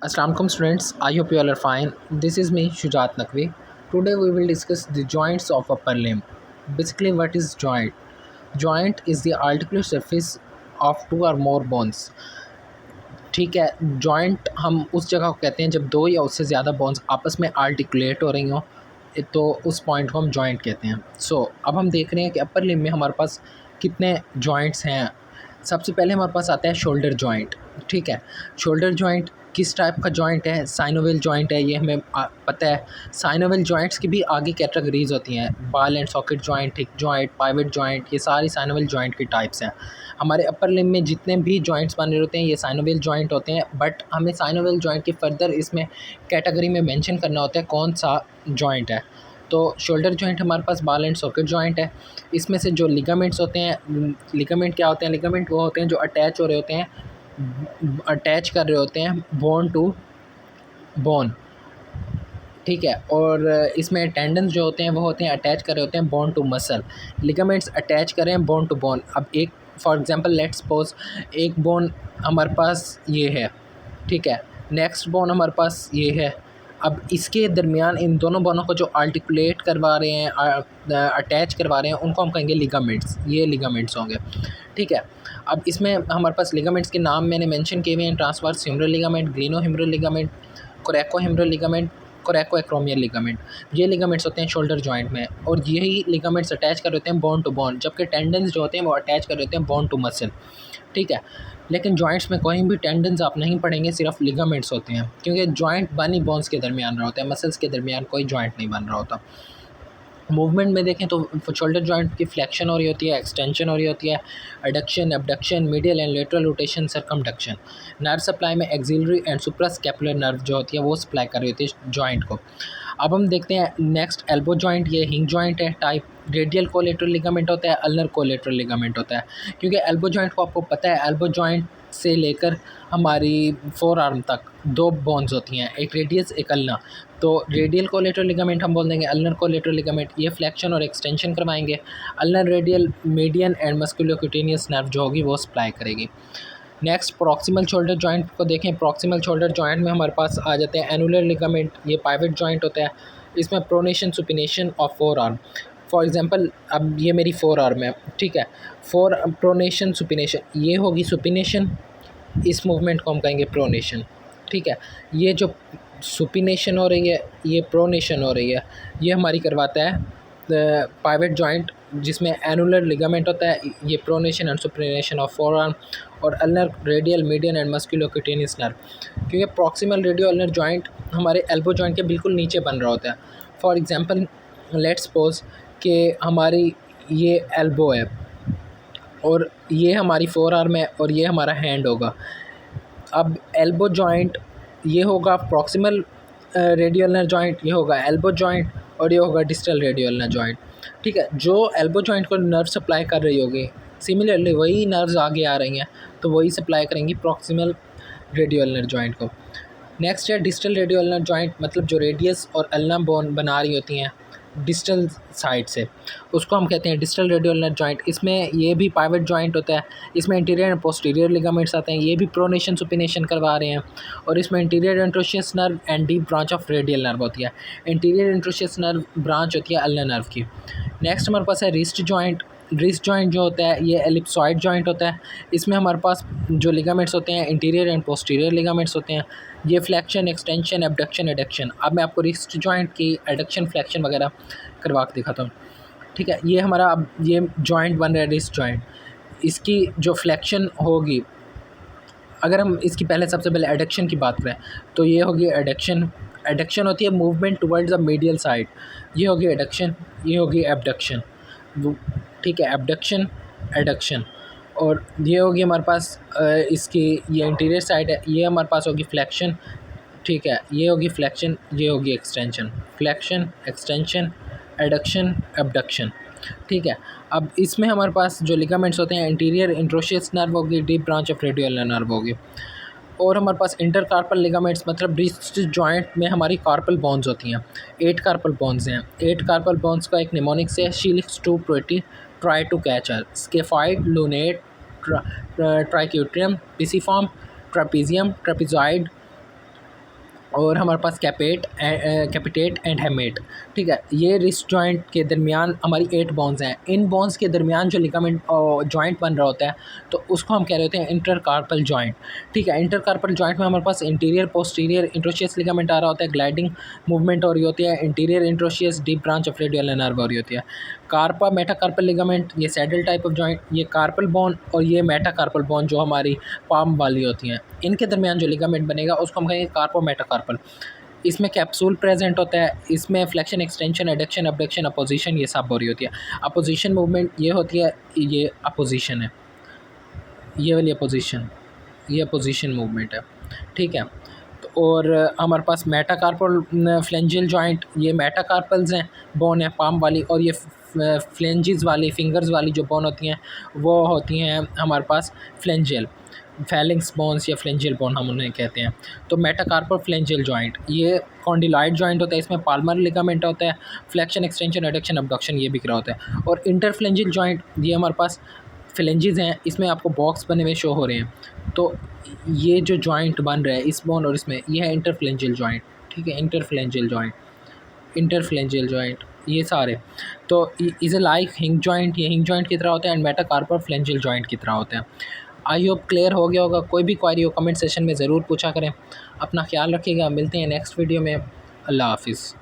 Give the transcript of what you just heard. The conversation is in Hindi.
Assalamualaikum students, I hope you all are fine. This is me Shujat Naqvi. Today we will discuss the joints of upper limb. Basically what is joint? Joint is the articular surface of two or more bones. ठीक है, जॉइंट हम उस जगह को कहते हैं जब दो या उससे ज़्यादा बोन्स आपस में आर्टिकुलेट हो रही हों, तो उस पॉइंट को हम जॉइंट कहते हैं। अब हम देख रहे हैं कि अपर लिम्ब में हमारे पास कितने जॉइंट्स हैं। सबसे पहले हमारे पास आता है शोल्डर जॉइंट। ठीक है, शोल्डर जॉइंट किस टाइप का जॉइंट है? साइनोवियल जॉइंट है, ये हमें पता है। साइनोवियल जॉइंट्स की भी आगे कैटेगरीज होती हैं, ball and socket joint, hip joint, pivot joint, ये सारी साइनोवियल जॉइंट की टाइप्स हैं। हमारे अपर लिम्ब में जितने भी जॉइंट्स बने होते हैं ये साइनोवियल जॉइंट होते हैं, बट हमें साइनोवियल जॉइंट की फर्दर इसमें कैटेगरी में मेंशन करना होता है कौन सा जॉइंट है। तो शोल्डर जॉइंट हमारे पास बॉल एंड सॉकेट जॉइंट है। इसमें से जो लिगामेंट्स होते हैं, लिगामेंट क्या होते हैं? लिगामेंट वो होते हैं जो अटैच हो रहे होते हैं, अटैच कर रहे होते हैं बोन टू बोन। ठीक है, और इसमें टेंडन्स जो होते हैं वो होते हैं अटैच कर रहे होते हैं bone to muscle. Ligaments attach करें बोन टू बोन। अब एक फॉर एग्जांपल लेट्स सपोज एक बोन हमारे पास ये है, ठीक है, नेक्स्ट बोन हमारे पास ये है। अब इसके दरमियान इन दोनों बोनों को जो आर्टिकुलेट करवा रहे हैं, अटैच करवा रहे हैं, उनको हम कहेंगे लिगामेंट्स। ये लिगामेंट्स होंगे। ठीक है, अब इसमें हमारे पास लिगामेंट्स के नाम मैंने मेंशन किए हुए हैं। Transverse humeral ligament, glenohumeral ligament, coracohumeral ligament, coracoacromial ligament. ये लिगामेंट्स होते हैं शोल्डर जॉइंट में, और यही लिगामेंट्स अटैच कर होते हैं बोन टू बोन, जबकि टेंडन्स जो होते हैं वो अटैच कर होते हैं बोन टू मसल। ठीक है, लेकिन जॉइंट्स में कोई भी टेंडन्स आप नहीं पढ़ेंगे, सिर्फ लिगामेंट्स होते हैं, क्योंकि जॉइंट बनी बोन्स के दरमियान रहा होता है, मसल्स के दरमियान कोई जॉइंट नहीं बन रहा होता। मूवमेंट में देखें तो शोल्डर जॉइंट की फ्लेक्शन हो रही होती है, एक्सटेंशन हो रही होती है, adduction, abduction, medial and lateral rotation, circumduction. Nerve supply में एक्सिलरी एंड सुप्रास्कैपुलर नर्व जो होती है वो सप्लाई कर रही होती है जॉइंट को। अब हम देखते हैं नेक्स्ट एल्बो जॉइंट। ये हिंग जॉइंट है टाइप। रेडियल कोलेटरल लिगामेंट होता है, अल्नर कोलेटरल लिगामेंट होता है। क्योंकि एल्बो जॉइंट को आपको पता है, एल्बो जॉइंट से लेकर हमारी फोर आर्म तक दो बोन्स होती हैं, एक रेडियस एक अल्ना। तो रेडियल कोलेटरल लिगामेंट हम बोल देंगे, अल्नर कोलेटरल लिगामेंट ये फ्लेक्शन और एक्सटेंशन करवाएंगे। Ulnar radial median and musculocutaneous nerve जो होगी वो सप्लाई करेगी। नेक्स्ट प्रॉक्सिमल शोल्डर जॉइंट को देखें। प्रॉक्सिमल शोल्डर जॉइंट में हमारे पास आ जाते हैं एनुलर लिगामेंट, ये पाइवट जॉइंट होता है। इसमें pronation supination of four arm. For example अब ये मेरी फोर आर्म है, ठीक है, फोर प्रोनेशन सुपिनेशन ये होगी सुपिनेशन, इस मूवमेंट को हम कहेंगे प्रोनेशन। ठीक है, ये जो सुपिनेशन हो रही है, ये प्रोनेशन हो रही है, ये हमारी करवाता है पाइवट जॉइंट, जिसमें एनुलर लिगामेंट होता है, ये pronation and supination of forearm, और ulnar radial median and musculocutaneous nerve. क्योंकि प्रॉक्सिमल रेडियो अल्नर जॉइंट हमारे एल्बो जॉइंट के बिल्कुल नीचे बन रहा होता है। फॉर एग्जांपल लेट्स सपोज कि हमारी ये एल्बो है, और ये हमारी फोर आर्म है, और ये हमारा हैंड होगा। अब एल्बो जॉइंट ये होगा प्रॉक्सिमल रेडियलर जॉइंट, ये होगा एल्बो जॉइंट, और ये होगा डिस्टल रेडियलर जॉइंट। ठीक है, जो एल्बो जॉइंट को नर्व सप्लाई कर रही होगी, सिमिलरली वही नर्व्स आगे आ रही हैं, तो वही सप्लाई करेंगी प्रॉक्सिमल रेडियलर जॉइंट को। नेक्स्ट है डिस्टल रेडियलर जॉइंट, मतलब जो रेडियस और अल्ना बोन बना रही होती हैं डिस्टल साइड से, उसको हम कहते हैं डिस्टल रेडियलर जॉइंट। इसमें ये भी पाइवट जॉइंट होता है। इसमें इंटीरियर एंड पोस्टीरियर लिगामेंट्स आते हैं, ये भी प्रोनेशन सुपिनेशन करवा रहे हैं। और इसमें interior interosseous nerve and deep branch of radial nerve होती है। इंटीरियर इंट्रोशियस नर्व ब्रांच होती है अल्ना नर्व की। नेक्स्ट हमारे पास है रिस्ट जॉइंट। रिस्ट जॉइंट जो होता है ये एलिप्सॉइड जॉइंट होता है। इसमें हमारे पास जो लिगामेंट्स होते हैं इंटीरियर एंड पोस्टीरियर लिगामेंट्स होते हैं। ये फ्लेक्शन, एक्सटेंशन, एबडक्शन, एडक्शन। अब मैं आपको रिस्ट जॉइंट की एडक्शन, फ्लेक्शन वगैरह करवा के दिखाता हूँ। ठीक है, ये हमारा अब ये जॉइंट बन रहा है रिस्ट जॉइंट। इसकी जो फ्लेक्शन होगी, अगर हम इसकी पहले सबसे पहले एडक्शन की बात करें तो ये होगी एडक्शन। एडक्शन होती है movement towards the medial side, ये होगी एडक्शन, ये होगी एबडक्शन। ठीक है, एबडक्शन, एडक्शन, और ये होगी हमारे पास इसकी ये इंटीरियर साइड है, ये हमारे पास होगी फ्लेक्शन। ठीक है, ये होगी फ्लेक्शन, ये होगी extension. Flexion, extension, adduction, abduction. ठीक है, अब इसमें हमारे पास जो लिगामेंट्स होते हैं इंटीरियर इंट्रोशियस नर्व होगी, डीप ब्रांच ऑफ रेडियलर नर्व होगी। और हमारे पास इंटर कार्पल लिगामेंट्स, मतलब रिस्ट जॉइंट में हमारी कार्पल बोन्स होती हैं। 8 कार्पल बोन्स हैं। 8 कार्पल बोन्स का एक निमोनिक से she looks too pretty try to catch her, scaphoid, lunate, triquetrum, pisiform, trapezium, trapezoid, और हमारे पास कैपिटेट एंड हेमेट। ठीक है, ये रिस्ट जॉइंट के दरमियान हमारी 8 बोन्स हैं। इन बोन्स के दरमियान जो लिगामेंट जॉइंट बन रहा होता है तो उसको हम कह रहे होते हैं इंटरकार्पल जॉइंट। ठीक है, इंटरकार्पल जॉइंट में हमारे पास इंटीरियर पोस्टीरियर इंट्रोशियस लिगामेंट आ रहा होता है, ग्लाइडिंग मूवमेंट हो रही होती है, interior interosseous deep branch of radial nerve हो रही होती है। कार्पा मेटाकार्पल लिगामेंट, ये सैडल टाइप ऑफ जॉइंट, ये कार्पल बोन और ये मेटाकार्पल बोन जो हमारी पाम वाली होती हैं, इनके दरमियान जो लिगामेंट बनेगा उसको हम कहेंगे कार्पो मेटाकार्पल। इसमें कैप्सूल प्रेजेंट होता है, इसमें flexion extension adduction abduction opposition ये सब हो रही होती है। अपोजिशन मूवमेंट ये होती है, ये अपोजिशन है, ये वाली अपोजिशन, ये अपोजिशन मूवमेंट है। ठीक है, तो और हमारे पास मेटाकार्पल फ्लेंजियल जॉइंट, ये मेटाकार्पल्स हैं, बोन है पाम वाली, और ये फ्लेंजिस वाली फिंगर्स वाली जो बोन होती हैं वो होती हैं हमारे पास फ्लेंजियल, फैलिंग्स बोन्स या फ्लेंजियल बोन हम उन्हें कहते हैं। तो मेटाकार्पल फ्लेंजियल जॉइंट ये कॉन्डिलॉइड जॉइंट होता है, इसमें पाल्मर लिगामेंट होता है, फ्लेक्शन एक्सटेंशन एडक्शन अबडक्शन ये बिखरा होता है। और इंटरफ्लेंजियल जॉइंट ये हमारे पास फ्लेंजेस हैं, इसमें आपको बॉक्स बने हुए शो हो रहे हैं। तो ये जो जॉइंट बन रहा है इस बोन और इसमें, ये है इंटरफ्लेंजियल जॉइंट। ठीक है, इंटरफ्लेंजियल जॉइंट, इंटरफ्लेंजियल जॉइंट ये सारे। तो इज़ ए लाइक हिंग जॉइंट, ये हिंग जॉइंट की तरह होते हैं, एंड मेटाकार्पल फ्लेंजियल जॉइंट की तरह होते हैं। आई होप क्लियर हो गया होगा। कोई भी क्वेरी हो कमेंट सेशन में ज़रूर पूछा करें। अपना ख्याल रखिएगा, मिलते हैं नेक्स्ट वीडियो में। अल्लाह हाफिज़।